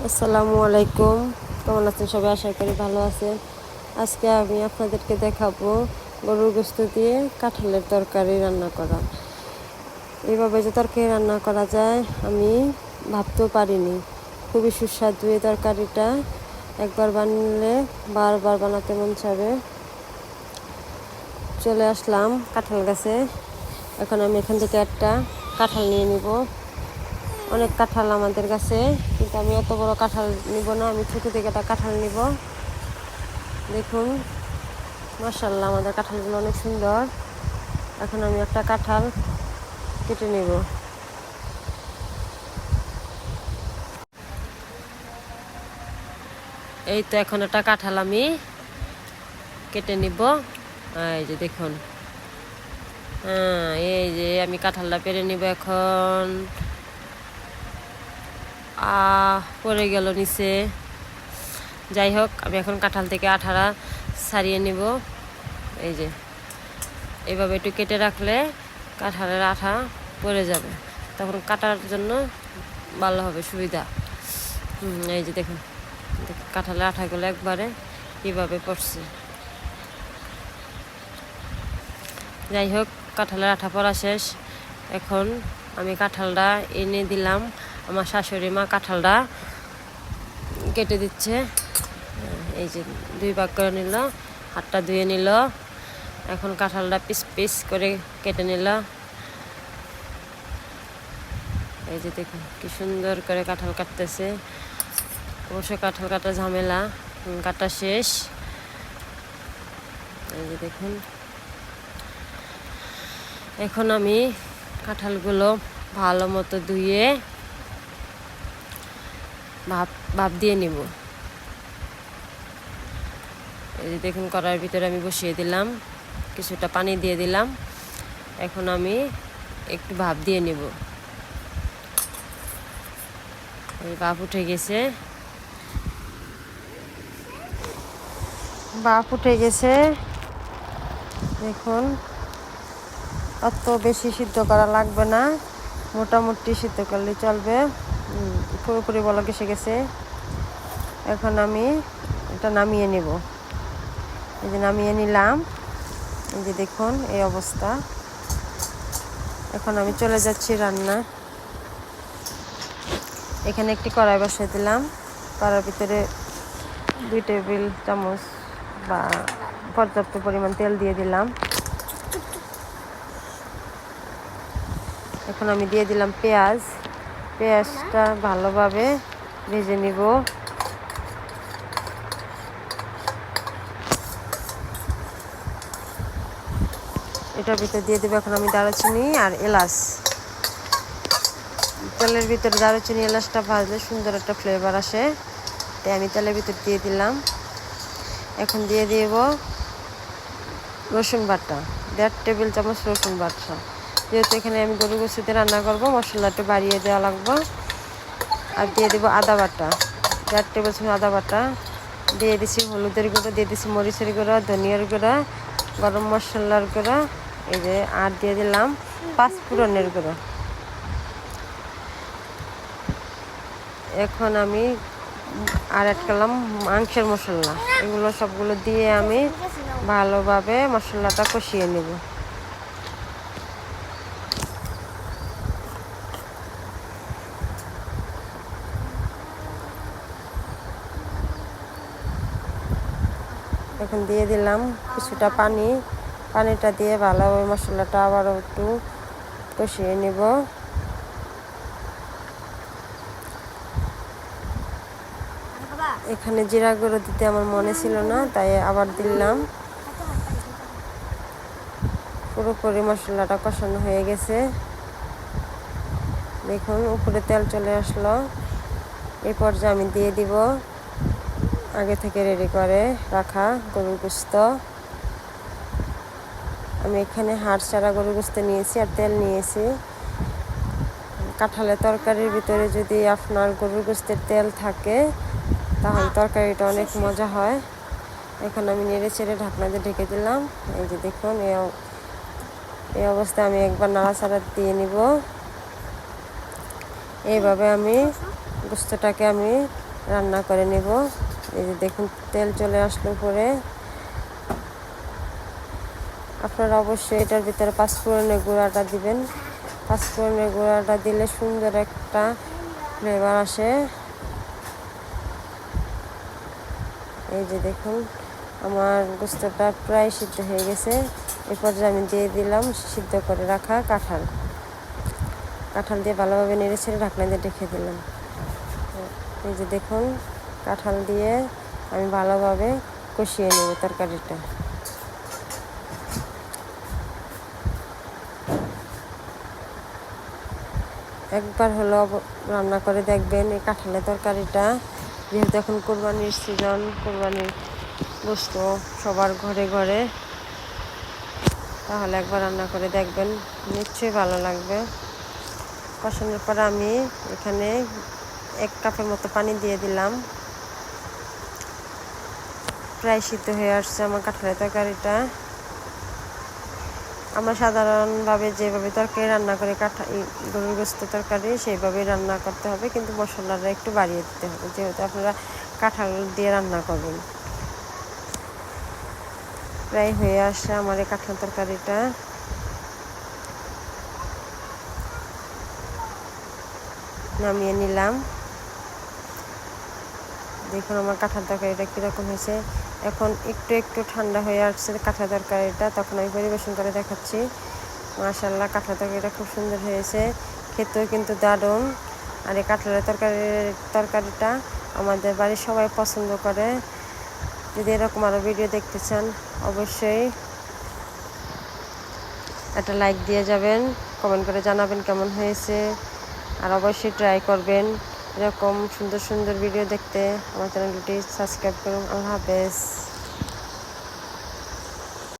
আসসালামু আলাইকুম। কেমন আছেন সবাই? আশা করি ভালো আছেন। আজকে আমি আপনাদেরকে দেখাবো গরুর গোশত দিয়ে কাঁঠালের তরকারি রান্না করা। এইভাবে যে তরকারি রান্না করা যায় আমি ভাবতেও পারিনি। খুবই সুস্বাদু এই তরকারিটা। একবার বানালে বারবার বানাতে মন চাবে। চলে আসলাম কাঁঠাল গাছে। এখন আমি এখান থেকে একটা কাঁঠাল নিয়ে নিব। অনেক কাঁঠাল আমাদের কাছে, কিন্তু আমি অত বড় কাঁঠাল নিব না, আমি ছোটো থেকে একটা কাঁঠাল নিব। দেখুন, মাশাআল্লাহ আমাদের কাঁঠালগুলো অনেক সুন্দর। এখন আমি একটা কাঁঠাল কেটে নেব। এই তো এখন একটা কাঁঠাল আমি কেটে নিব। এই যে দেখুন, এই যে আমি কাঁঠালটা পেরে নিব এখন। পড়ে গেল নিচে। যাই হোক, আমি এখন কাঁঠাল থেকে আঠাটা ছাড়িয়ে নিব। এই যে এইভাবে একটু কেটে রাখলে কাঁঠালের আঠা পড়ে যাবে, তখন কাটার জন্য ভালো হবে, সুবিধা। এই যে দেখুন, কাঁঠালের আঠাগুলো একবারে কীভাবে পড়ছে। যাই হোক, কাঁঠালের আঠা পড়া শেষ। এখন আমি কাঁঠালটা এনে দিলাম। আমার শাশুড়ি মা কাঁঠালটা কেটে দিচ্ছে। এই যে 2 ভাগ করে নিল, হাতটা ধুয়ে নিল। এখন কাঁঠালটা পিস পিস করে কেটে নিল। এই যে দেখুন কি সুন্দর করে কাঁঠাল কাটতেছে। অবশ্য কাঁঠাল কাটা ঝামেলা, কাটা শেষ। এই যে দেখুন, এখন আমি কাঁঠালগুলো ভালো মতো ধুয়ে ভাপ দিয়ে নিব। এই যে দেখুন, কড়াইয়ের ভিতরে আমি বসিয়ে দিলাম, কিছুটা পানি দিয়ে দিলাম। এখন আমি একটু ভাপ দিয়ে নিব। এই ভাপ উঠে গেছে, দেখুন। অত বেশি সিদ্ধ করা লাগবে না, মোটামুটি সিদ্ধ করলে চলবে। পুরোপুরি বলক এসে গেছে। এখন আমি এটা নামিয়ে নেব। এই যে নামিয়ে নিলাম। এই যে দেখুন এই অবস্থা। এখন আমি চলে যাচ্ছি রান্না। এখানে একটি কড়াই বসিয়ে দিলাম। কড়াইয়ের ভিতরে 2 টেবিল চামচ বা পর্যাপ্ত পরিমাণ তেল দিয়ে দিলাম। এখন আমি দিয়ে দিলাম পেঁয়াজটা ভালোভাবে ভেজে নিব। এটার ভিতরে দিয়ে দেবো এখন আমি দারুচিনি আর এলাচ। তেলের ভিতরে দারুচিনি এলাচটা ভাজলে সুন্দর একটা ফ্লেভার আসে, তাই আমি তেলের ভিতর দিয়ে দিলাম। এখন দিয়ে দেব রসুন বাটা, 1.5 টেবিল চামচ রসুন বাটা। যেহেতু এখানে আমি গরু গোশতে রান্না করব, মশলাটা বাড়িয়ে দেওয়া লাগবে। আর দিয়ে দেবো আদা বাটা, 1.5 টেবিল চামচ আদা বাটা। দিয়ে দিছি হলুদের গুঁড়ো, দিয়ে দিছি মরিচের গুঁড়ো, ধনিয়ার গুঁড়ো, গরম মশলার গুঁড়ো। এই যে আর দিয়ে দিলাম 5 ফোড়নের গুঁড়ো। এখন আমি আর অ্যাড করলাম মাংসের মশলা। এগুলো সবগুলো দিয়ে আমি ভালোভাবে মশলাটা কষিয়ে নেব। এখন দিয়ে দিলাম কিছুটা পানিটা দিয়ে ভালোভাবে মশলাটা আবারও একটু কষিয়ে নেব। এখানে জিরা গুঁড়ো দিতে আমার মনে ছিল না, তাই আবার দিলাম। পুরোপুরি মশলাটা কষানো হয়ে গেছে। দেখুন উপরে তেল চলে আসলো। এই পর্যায়ে আমি দিয়ে দিব আগে থেকে রেডি করে রাখা গরুর গোশত। আমি এখানে হাড় ছাড়া গরুর গোশত নিয়েছি আর তেল নিয়েছি। কাঁঠালের তরকারির ভিতরে যদি আপনার গরুর গোশতের তেল থাকে তাহলে তরকারিটা অনেক মজা হয়। এখন আমি নেড়ে চেড়ে ঢাকনা দিয়ে ঢেকে দিলাম। এই যে দেখুন এই অবস্থায় আমি একবার নাড়াচাড়া দিয়ে নিব। এইভাবে আমি গোশতটাকে আমি রান্না করে নেব। এই যে দেখুন তেল চলে আসলো উপরে। আপনারা অবশ্যই এটার ভিতরে পাঁচফোড়নের গুঁড়াটা দিবেন। পাঁচফোড়নের গুঁড়াটা দিলে সুন্দর একটা ফ্লেভার আসে। এই যে দেখুন আমার গোস্তটা প্রায় সিদ্ধ হয়ে গেছে। এই পর্যায়ে আমি দিয়ে দিলাম সিদ্ধ করে রাখা কাঁঠাল। কাঁঠাল দিয়ে ভালোভাবে নেড়ে ছেড়ে ঢাকনা দিয়ে রেখে দিলাম। এই যে দেখুন কাঁঠাল দিয়ে আমি ভালোভাবে কষিয়ে নেব তরকারিটা। একবার হলো রান্না করে দেখবেন এই কাঁঠালের তরকারিটা। যেহেতু এখন কোরবানির সিজন, কোরবানির গোস্ত সবার ঘরে ঘরে, তাহলে একবার রান্না করে দেখবেন, নিশ্চয়ই ভালো লাগবে। কষানোর পর আমি এখানে 1 কাপের মতো পানি দিয়ে দিলাম। প্রায় সিদ্ধ হয়ে আসছে আমার কাঁঠালের তরকারিটা। আমরা সাধারণভাবে যেভাবে তরকারি রান্না করে গরুর গোস্ত তরকারি সেইভাবেই রান্না করতে হবে, কিন্তু মশলাটা একটু বাড়িয়ে দিতে হবে, যেহেতু আপনারা কাঁঠাল দিয়ে রান্না করবেন। প্রায় হয়ে আসছে আমার এই কাঁঠাল তরকারিটা। নামিয়ে নিলাম। দেখুন আমার কাঁঠাল তরকারিটা কীরকম হয়েছে। এখন একটু একটু ঠান্ডা হয়ে আসছে কাঁঠাল তরকারিটা, তখন আমি পরিবেশন করে দেখাচ্ছি। মাশাআল্লাহ কাঁঠাল তরকারিটা খুব সুন্দর হয়েছে, খেতেও কিন্তু দারুণ। আর এই কাঁঠালের তরকারিটা আমাদের বাড়ির সবাই পছন্দ করে। যদি এরকম আরও ভিডিও দেখতে চান অবশ্যই একটা লাইক দিয়ে যাবেন, কমেন্ট করে জানাবেন কেমন হয়েছে। আর অবশ্যই ট্রাই করবেন এরকম সুন্দর সুন্দর ভিডিও দেখতে। আমার চ্যানেলটি সাবস্ক্রাইব করুন। আল্লাহ হাফেজ।